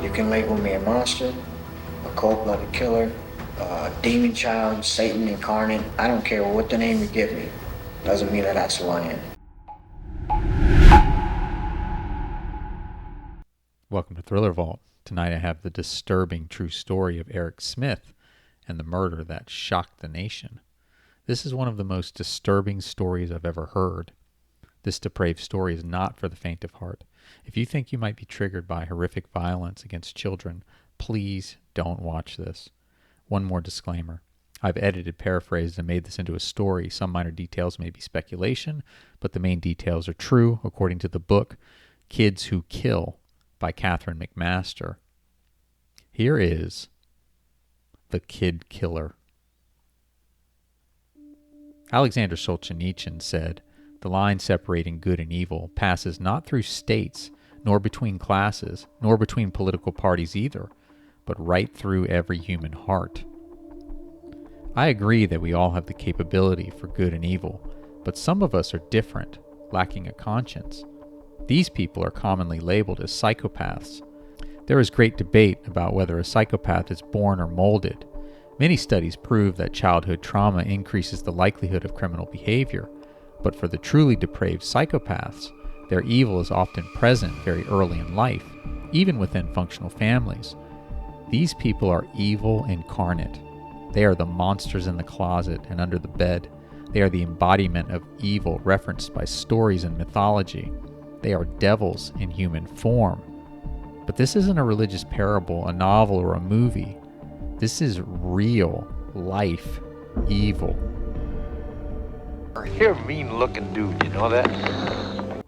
You can label me a monster, a cold-blooded killer, a demon child, Satan incarnate. I don't care what the name you give me. Doesn't mean that that's who I am. Welcome to Thriller Vault. Tonight I have the disturbing true story of Eric Smith and the murder that shocked the nation. This is one of the most disturbing stories I've ever heard. This depraved story is not for the faint of heart. If you think you might be triggered by horrific violence against children, please don't watch this. One more disclaimer. I've edited, paraphrased, and made this into a story. Some minor details may be speculation, but the main details are true according to the book Kids Who Kill by Kathryn McMaster. Here is The Kid Killer. Alexander Solzhenitsyn said, "The line separating good and evil passes not through states, nor between classes, nor between political parties either, but right through every human heart." I agree that we all have the capability for good and evil, but some of us are different, lacking a conscience. These people are commonly labeled as psychopaths. There is great debate about whether a psychopath is born or molded. Many studies prove that childhood trauma increases the likelihood of criminal behavior, but for the truly depraved psychopaths, their evil is often present very early in life, even within functional families. These people are evil incarnate. They are the monsters in the closet and under the bed. They are the embodiment of evil referenced by stories and mythology. They are devils in human form. But this isn't a religious parable, a novel, or a movie. This is real life evil. You're a mean-looking dude, you know that?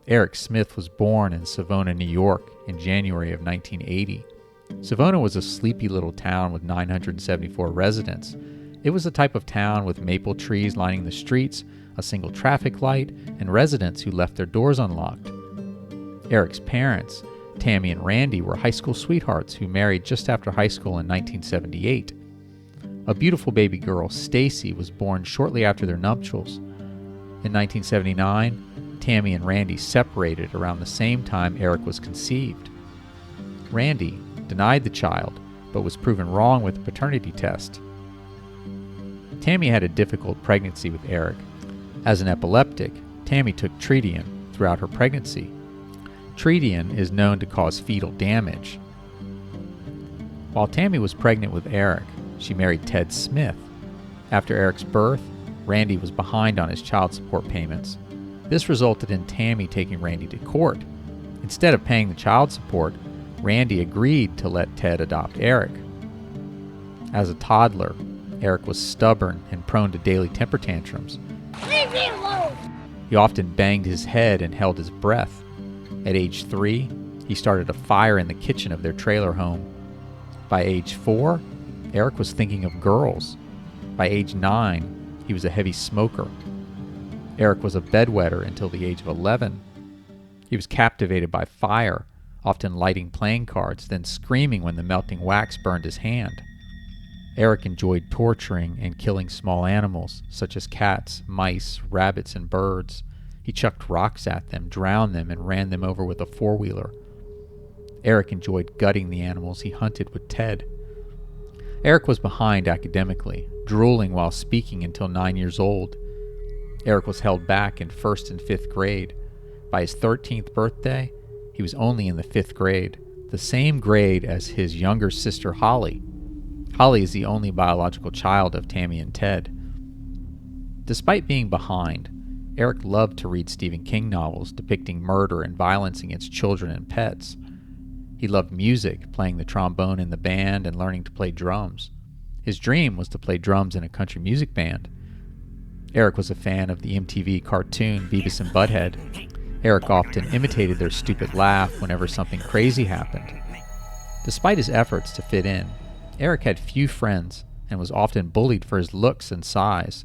Eric Smith was born in Savona, New York in January of 1980. Savona was a sleepy little town with 974 residents. It was the type of town with maple trees lining the streets, a single traffic light, and residents who left their doors unlocked. Eric's parents, Tammy and Randy, were high school sweethearts who married just after high school in 1978. A beautiful baby girl, Stacy, was born shortly after their nuptials. In 1979, Tammy and Randy separated around the same time Eric was conceived. Randy denied the child, but was proven wrong with the paternity test. Tammy had a difficult pregnancy with Eric. As an epileptic, Tammy took Tritium throughout her pregnancy. Tritium is known to cause fetal damage. While Tammy was pregnant with Eric, she married Ted Smith. After Eric's birth, Randy was behind on his child support payments. This resulted in Tammy taking Randy to court. Instead of paying the child support, Randy agreed to let Ted adopt Eric. As a toddler, Eric was stubborn and prone to daily temper tantrums. Leave me alone! He often banged his head and held his breath. At age 3, he started a fire in the kitchen of their trailer home. By age 4, Eric was thinking of girls. By age 9, he was a heavy smoker. Eric was a bedwetter until the age of 11. He was captivated by fire, often lighting playing cards, then screaming when the melting wax burned his hand. Eric enjoyed torturing and killing small animals, such as cats, mice, rabbits, and birds. He chucked rocks at them, drowned them, and ran them over with a four-wheeler. Eric enjoyed gutting the animals he hunted with Ted. Eric was behind academically, drooling while speaking until 9 years old. Eric was held back in 1st and 5th grade. By his 13th birthday, he was only in the 5th grade, the same grade as his younger sister Holly. Holly is the only biological child of Tammy and Ted. Despite being behind, Eric loved to read Stephen King novels depicting murder and violence against children and pets. He loved music, playing the trombone in the band and learning to play drums. His dream was to play drums in a country music band. Eric was a fan of the MTV cartoon Beavis and Butthead. Eric often imitated their stupid laugh whenever something crazy happened. Despite his efforts to fit in, Eric had few friends and was often bullied for his looks and size.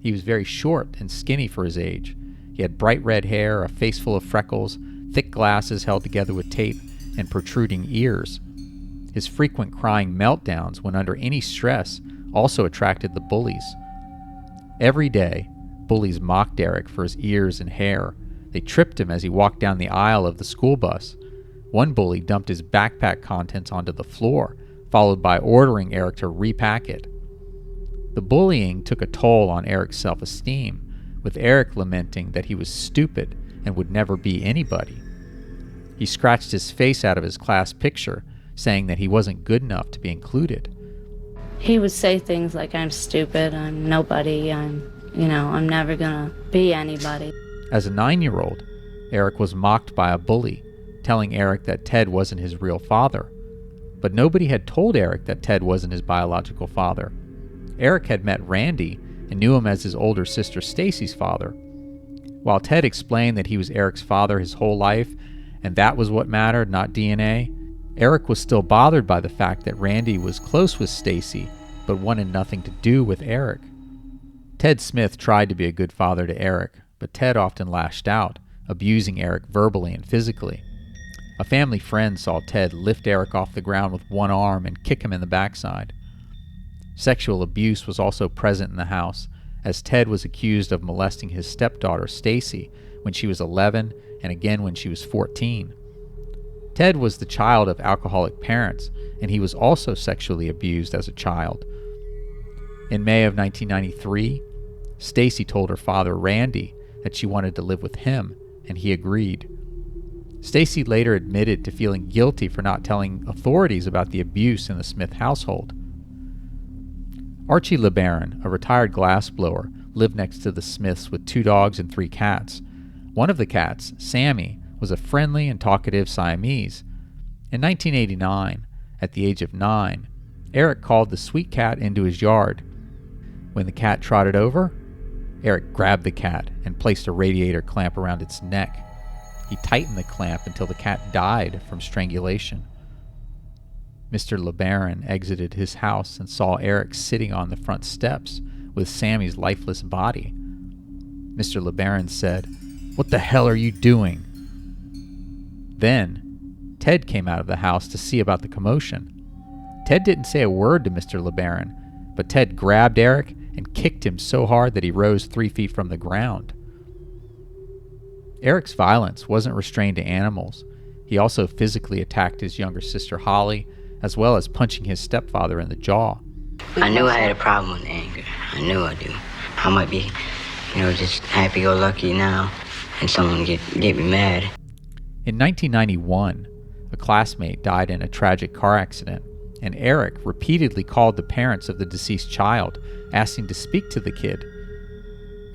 He was very short and skinny for his age. He had bright red hair, a face full of freckles, thick glasses held together with tape, and protruding ears. His frequent crying meltdowns when under any stress also attracted the bullies. Every day, bullies mocked Eric for his ears and hair. They tripped him as he walked down the aisle of the school bus. One bully dumped his backpack contents onto the floor, followed by ordering Eric to repack it. The bullying took a toll on Eric's self-esteem, with Eric lamenting that he was stupid and would never be anybody. He scratched his face out of his class picture, saying that he wasn't good enough to be included. He would say things like, I'm stupid, I'm nobody, I'm never gonna be anybody. As a 9-year-old, Eric was mocked by a bully, telling Eric that Ted wasn't his real father. But nobody had told Eric that Ted wasn't his biological father. Eric had met Randy and knew him as his older sister Stacy's father. While Ted explained that he was Eric's father his whole life, and that was what mattered, not DNA, Eric was still bothered by the fact that Randy was close with Stacy, but wanted nothing to do with Eric. Ted Smith tried to be a good father to Eric, but Ted often lashed out, abusing Eric verbally and physically. A family friend saw Ted lift Eric off the ground with one arm and kick him in the backside. Sexual abuse was also present in the house, as Ted was accused of molesting his stepdaughter Stacy when she was 11 and again when she was 14. Ted was the child of alcoholic parents, and he was also sexually abused as a child. In May of 1993, Stacy told her father Randy that she wanted to live with him, and he agreed. Stacy later admitted to feeling guilty for not telling authorities about the abuse in the Smith household. Archie LeBaron, a retired glassblower, lived next to the Smiths with 2 dogs and 3 cats. One of the cats, Sammy, was a friendly and talkative Siamese. In 1989, at the age of 9, Eric called the sweet cat into his yard. When the cat trotted over, Eric grabbed the cat and placed a radiator clamp around its neck. He tightened the clamp until the cat died from strangulation. Mr. LeBaron exited his house and saw Eric sitting on the front steps with Sammy's lifeless body. Mr. LeBaron said, "What the hell are you doing?" Then, Ted came out of the house to see about the commotion. Ted didn't say a word to Mr. LeBaron, but Ted grabbed Eric and kicked him so hard that he rose 3 feet from the ground. Eric's violence wasn't restrained to animals. He also physically attacked his younger sister Holly, as well as punching his stepfather in the jaw. I knew I had a problem with anger. I knew I do. I might be, just happy-go-lucky now, and someone get me mad. In 1991, a classmate died in a tragic car accident, and Eric repeatedly called the parents of the deceased child, asking to speak to the kid.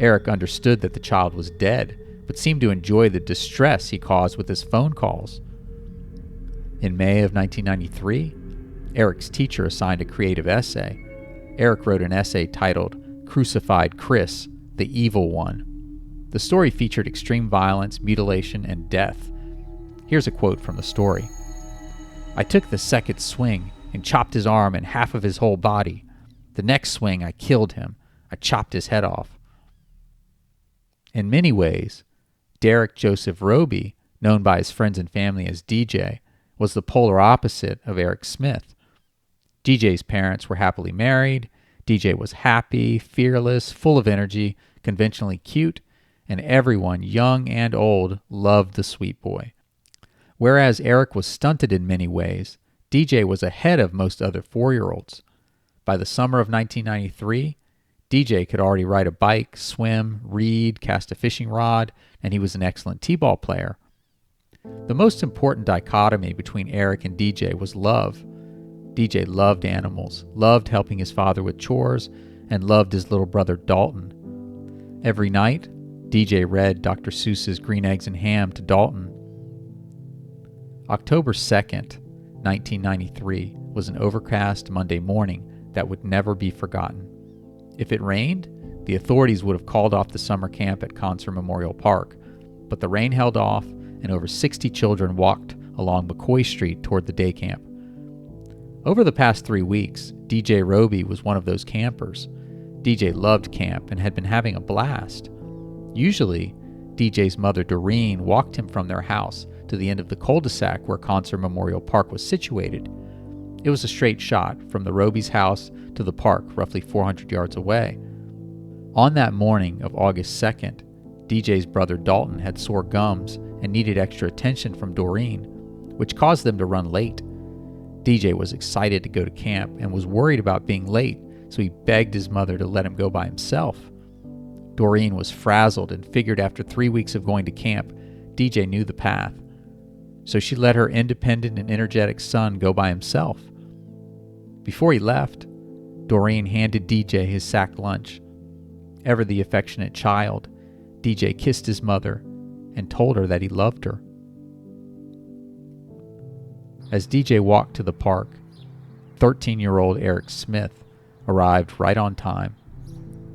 Eric understood that the child was dead, but seemed to enjoy the distress he caused with his phone calls. In May of 1993, Eric's teacher assigned a creative essay. Eric wrote an essay titled "Crucified Chris, the Evil One." The story featured extreme violence, mutilation, and death. Here's a quote from the story. "I took the second swing and chopped his arm and half of his whole body. The next swing, I killed him. I chopped his head off." In many ways, Derek Joseph Roby, known by his friends and family as DJ, was the polar opposite of Eric Smith. DJ's parents were happily married. DJ was happy, fearless, full of energy, conventionally cute, and everyone, young and old, loved the sweet boy. Whereas Eric was stunted in many ways, DJ was ahead of most other 4-year-olds. By the summer of 1993, DJ could already ride a bike, swim, read, cast a fishing rod, and he was an excellent t-ball player. The most important dichotomy between Eric and DJ was love. DJ loved animals, loved helping his father with chores, and loved his little brother Dalton. Every night, DJ read Dr. Seuss's Green Eggs and Ham to Dalton. October 2nd, 1993 was an overcast Monday morning that would never be forgotten. If it rained, the authorities would have called off the summer camp at Concert Memorial Park, but the rain held off and over 60 children walked along McCoy Street toward the day camp. Over the past 3 weeks, DJ Roby was one of those campers. DJ loved camp and had been having a blast. Usually, DJ's mother Doreen walked him from their house to the end of the cul-de-sac where Concert Memorial Park was situated. It was a straight shot from the Roby's house to the park roughly 400 yards away. On that morning of August 2nd, DJ's brother Dalton had sore gums and needed extra attention from Doreen. which caused them to run late. DJ was excited to go to camp and was worried about being late, so he begged his mother to let him go by himself. Doreen was frazzled and figured after 3 weeks of going to camp, DJ knew the path. So she let her independent and energetic son go by himself. Before he left, Doreen handed DJ his sack lunch. Ever the affectionate child, DJ kissed his mother and told her that he loved her. As DJ walked to the park, 13-year-old Eric Smith arrived right on time.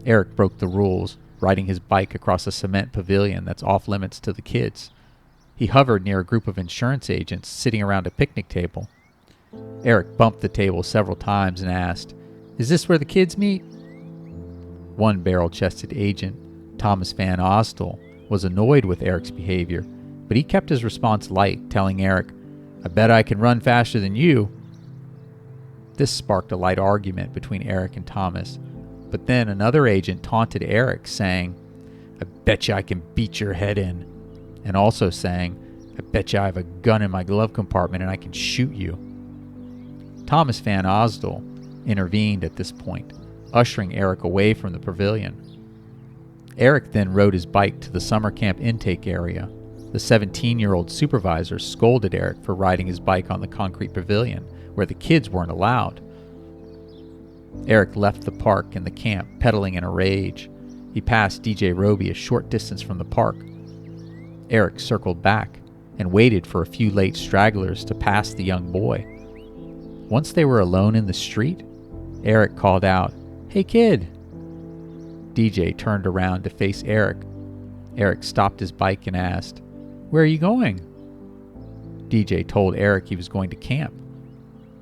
Eric broke the rules, riding his bike across a cement pavilion that's off limits to the kids. He hovered near a group of insurance agents sitting around a picnic table. Eric bumped the table several times and asked, "Is this where the kids meet?" One barrel-chested agent, Thomas Van Ostel, was annoyed with Eric's behavior, but he kept his response light, telling Eric, "I bet I can run faster than you." This sparked a light argument between Eric and Thomas, but then another agent taunted Eric, saying, "I bet you I can beat your head in," and also saying, "I bet you I have a gun in my glove compartment and I can shoot you." Thomas Van Osdel intervened at this point, ushering Eric away from the pavilion. Eric then rode his bike to the summer camp intake area. The 17-year-old supervisor scolded Eric for riding his bike on the concrete pavilion, where the kids weren't allowed. Eric left the park and the camp, pedaling in a rage. He passed DJ Roby a short distance from the park. Eric circled back and waited for a few late stragglers to pass the young boy. Once they were alone in the street, Eric called out, "Hey kid!" DJ turned around to face Eric. Eric stopped his bike and asked, "Where are you going?" DJ told Eric he was going to camp.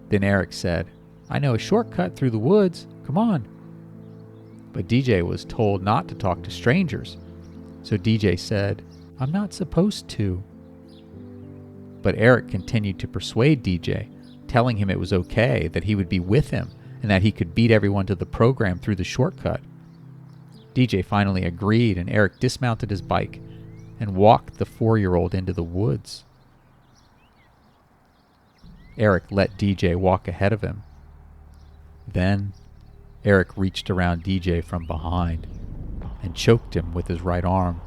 Then Eric said, "I know a shortcut through the woods. Come on." But DJ was told not to talk to strangers. So DJ said, "I'm not supposed to." But Eric continued to persuade DJ, telling him it was okay, that he would be with him, and that he could beat everyone to the program through the shortcut. DJ finally agreed, and Eric dismounted his bike and walked the 4-year-old into the woods. Eric let DJ walk ahead of him. Then, Eric reached around DJ from behind and choked him with his right arm.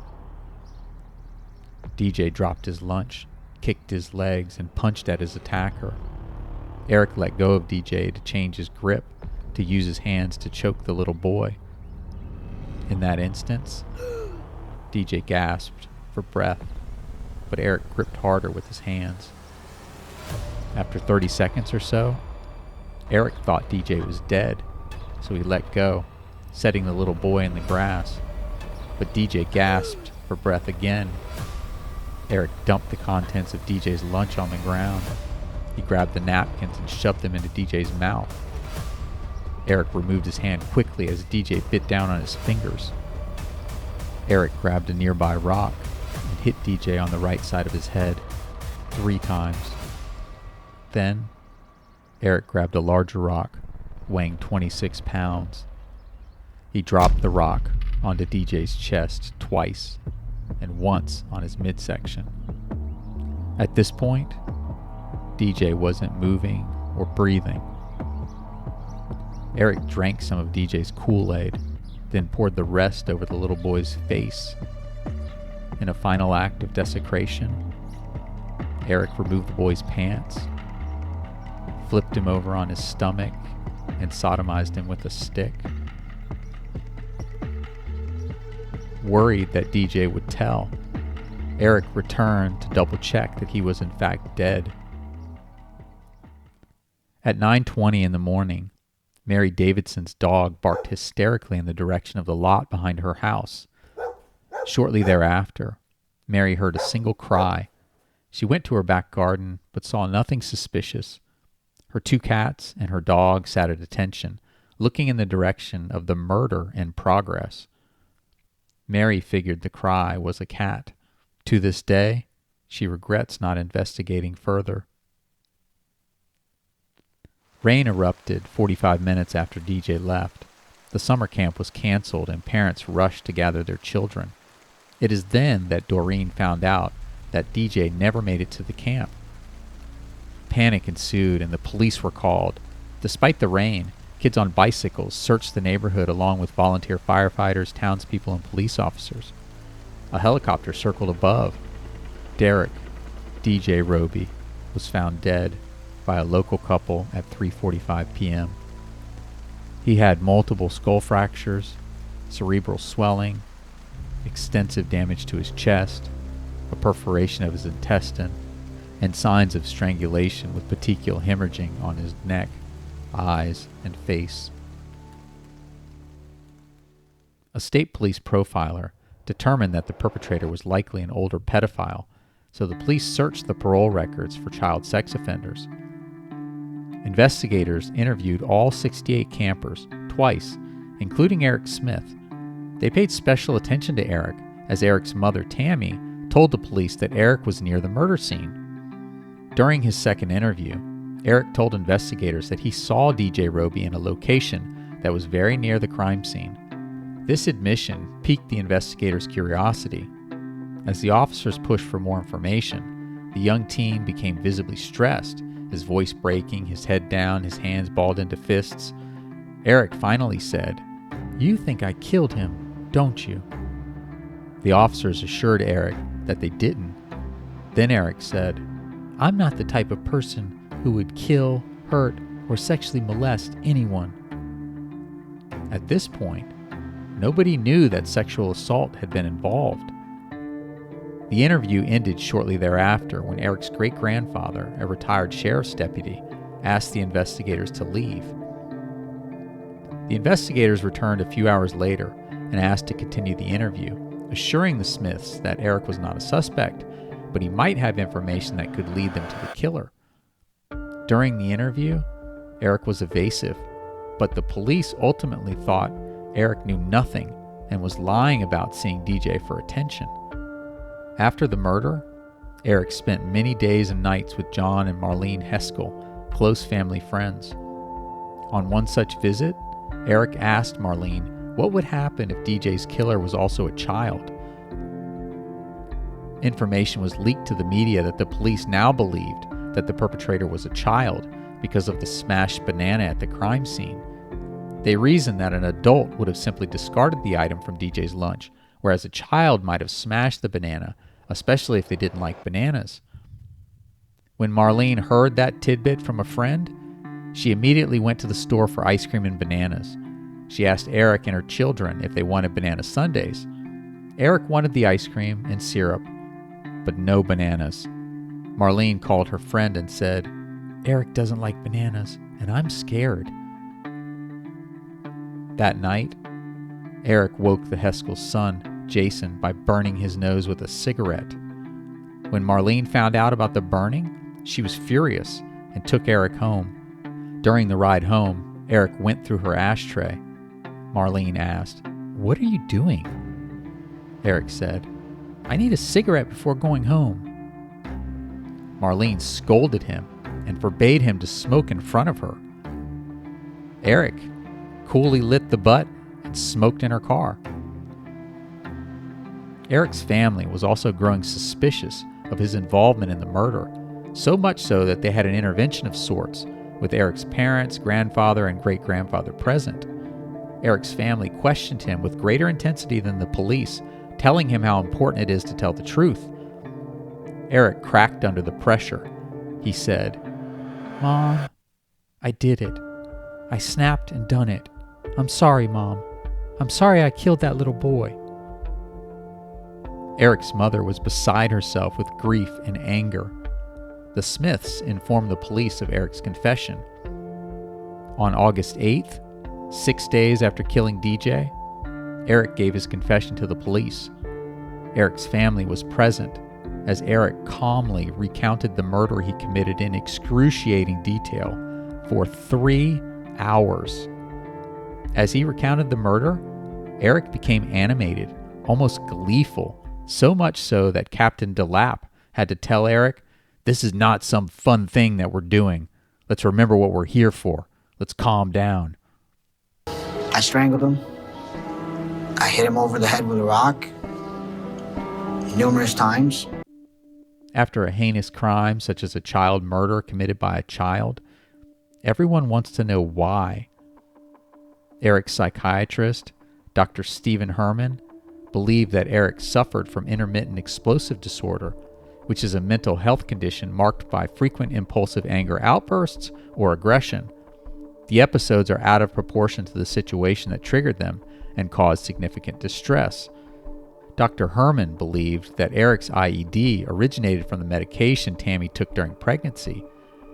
DJ dropped his lunch, kicked his legs, and punched at his attacker. Eric let go of DJ to change his grip, to use his hands to choke the little boy. In that instance, DJ gasped for breath, but Eric gripped harder with his hands. After 30 seconds or so, Eric thought DJ was dead, so he let go, setting the little boy in the grass. But DJ gasped for breath again. Eric dumped the contents of DJ's lunch on the ground. He grabbed the napkins and shoved them into DJ's mouth. Eric removed his hand quickly as DJ bit down on his fingers. Eric grabbed a nearby rock and hit DJ on the right side of his head 3 times. Then, Eric grabbed a larger rock, weighing 26 pounds. He dropped the rock onto DJ's chest twice, and once on his midsection. At this point, DJ wasn't moving or breathing. Eric drank some of DJ's Kool-Aid, then poured the rest over the little boy's face. In a final act of desecration, Eric removed the boy's pants, flipped him over on his stomach, and sodomized him with a stick. Worried that DJ would tell, Eric returned to double-check that he was in fact dead. At 9:20 in the morning, Mary Davidson's dog barked hysterically in the direction of the lot behind her house. Shortly thereafter, Mary heard a single cry. She went to her back garden, but saw nothing suspicious. Her 2 cats and her dog sat at attention, looking in the direction of the murder in progress. Mary figured the cry was a cat. To this day, she regrets not investigating further. Rain erupted 45 minutes after DJ left. The summer camp was canceled and parents rushed to gather their children. It is then that Doreen found out that DJ never made it to the camp. Panic ensued and the police were called. Despite the rain, kids on bicycles searched the neighborhood along with volunteer firefighters, townspeople, and police officers. A helicopter circled above. Derek, DJ Roby, was found dead by a local couple at 3:45 p.m. He had multiple skull fractures, cerebral swelling, extensive damage to his chest, a perforation of his intestine, and signs of strangulation with petechial hemorrhaging on his neck, eyes, and face. A state police profiler determined that the perpetrator was likely an older pedophile, so the police searched the parole records for child sex offenders. Investigators interviewed all 68 campers twice, including Eric Smith. They paid special attention to Eric, as Eric's mother, Tammy, told the police that Eric was near the murder scene. During his second interview, Eric told investigators that he saw DJ Roby in a location that was very near the crime scene. This admission piqued the investigators' curiosity. As the officers pushed for more information, the young teen became visibly stressed, his voice breaking, his head down, his hands balled into fists. Eric finally said, "You think I killed him, don't you?" The officers assured Eric that they didn't. Then Eric said, "I'm not the type of person who would kill, hurt, or sexually molest anyone." At this point, nobody knew that sexual assault had been involved. The interview ended shortly thereafter when Eric's great-grandfather, a retired sheriff's deputy, asked the investigators to leave. The investigators returned a few hours later and asked to continue the interview, assuring the Smiths that Eric was not a suspect, but he might have information that could lead them to the killer. During the interview, Eric was evasive, but the police ultimately thought Eric knew nothing and was lying about seeing DJ for attention. After the murder, Eric spent many days and nights with John and Marlene Heskell, close family friends. On one such visit, Eric asked Marlene what would happen if DJ's killer was also a child. Information was leaked to the media that the police now believed that the perpetrator was a child because of the smashed banana at the crime scene. They reasoned that an adult would have simply discarded the item from DJ's lunch, whereas a child might have smashed the banana, especially if they didn't like bananas. When Marlene heard that tidbit from a friend, she immediately went to the store for ice cream and bananas. She asked Eric and her children if they wanted banana sundaes. Eric wanted the ice cream and syrup, but no bananas. Marlene called her friend and said, "Eric doesn't like bananas, and I'm scared." That night, Eric woke the Heskell's son, Jason, by burning his nose with a cigarette. When Marlene found out about the burning, she was furious and took Eric home. During the ride home, Eric went through her ashtray. Marlene asked, "What are you doing?" Eric said, "I need a cigarette before going home." Marlene scolded him and forbade him to smoke in front of her. Eric coolly lit the butt and smoked in her car. Eric's family was also growing suspicious of his involvement in the murder, so much so that they had an intervention of sorts, with Eric's parents, grandfather, and great-grandfather present. Eric's family questioned him with greater intensity than the police, telling him how important it is to tell the truth. Eric cracked under the pressure. He said, "Mom, I did it. I snapped and done it. I'm sorry, Mom. I'm sorry I killed that little boy." Eric's mother was beside herself with grief and anger. The Smiths informed the police of Eric's confession. On August 8th, 6 days after killing DJ, Eric gave his confession to the police. Eric's family was present as Eric calmly recounted the murder he committed in excruciating detail for 3 hours. As he recounted the murder, Eric became animated, almost gleeful, so much so that Captain DeLapp had to tell Eric, "This is not some fun thing that we're doing. Let's remember what we're here for. Let's calm down." I strangled him. I hit him over the head with a rock numerous times. After a heinous crime such as a child murder committed by a child, everyone wants to know why. Eric's psychiatrist, Dr. Stephen Herman, believed that Eric suffered from intermittent explosive disorder, which is a mental health condition marked by frequent impulsive anger outbursts or aggression. The episodes are out of proportion to the situation that triggered them and caused significant distress. Dr. Herman believed that Eric's IED originated from the medication Tammy took during pregnancy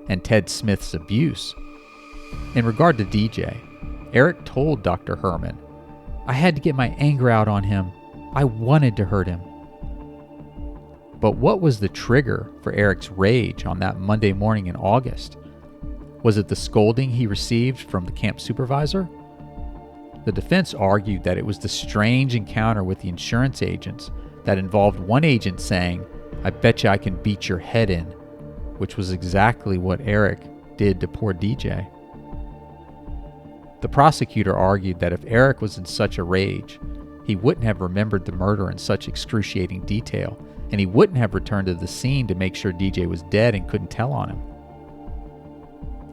and Ted Smith's abuse. In regard to DJ, Eric told Dr. Herman, "I had to get my anger out on him. I wanted to hurt him." But what was the trigger for Eric's rage on that Monday morning in August? Was it the scolding he received from the camp supervisor? The defense argued that it was the strange encounter with the insurance agents that involved one agent saying, "I bet you I can beat your head in," which was exactly what Eric did to poor DJ. The prosecutor argued that if Eric was in such a rage, he wouldn't have remembered the murder in such excruciating detail, and he wouldn't have returned to the scene to make sure DJ was dead and couldn't tell on him.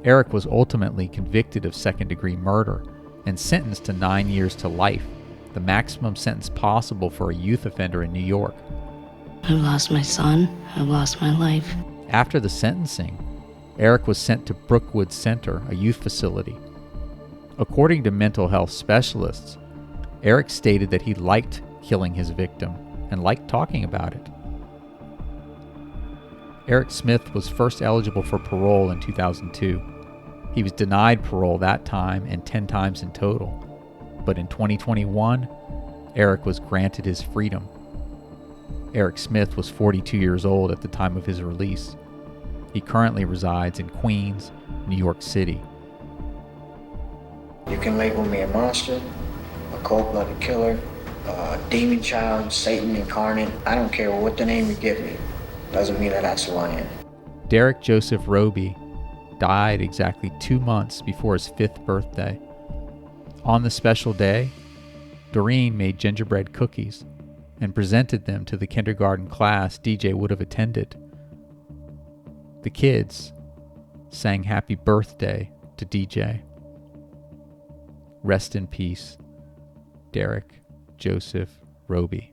Eric was ultimately convicted of second-degree murder and sentenced to 9 years to life, the maximum sentence possible for a youth offender in New York. I've lost my son. I've lost my life. After the sentencing, Eric was sent to Brookwood Center, a youth facility. According to mental health specialists, Eric stated that he liked killing his victim and liked talking about it. Eric Smith was first eligible for parole in 2002. He was denied parole that time and 10 times in total. But in 2021, Eric was granted his freedom. Eric Smith was 42 years old at the time of his release. He currently resides in Queens, New York City. You can label me a monster, a cold-blooded killer, a demon child, Satan incarnate. I don't care what the name you give me. Doesn't mean that that's who I am. Derek Joseph Roby died exactly 2 months before his 5th birthday. On the special day, Doreen made gingerbread cookies and presented them to the kindergarten class DJ would have attended. The kids sang happy birthday to DJ. Rest in peace, Derek Joseph Roby.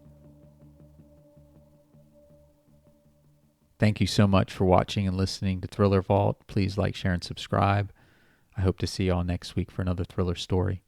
Thank you so much for watching and listening to Thriller Vault. Please like, share, and subscribe. I hope to see you all next week for another thriller story.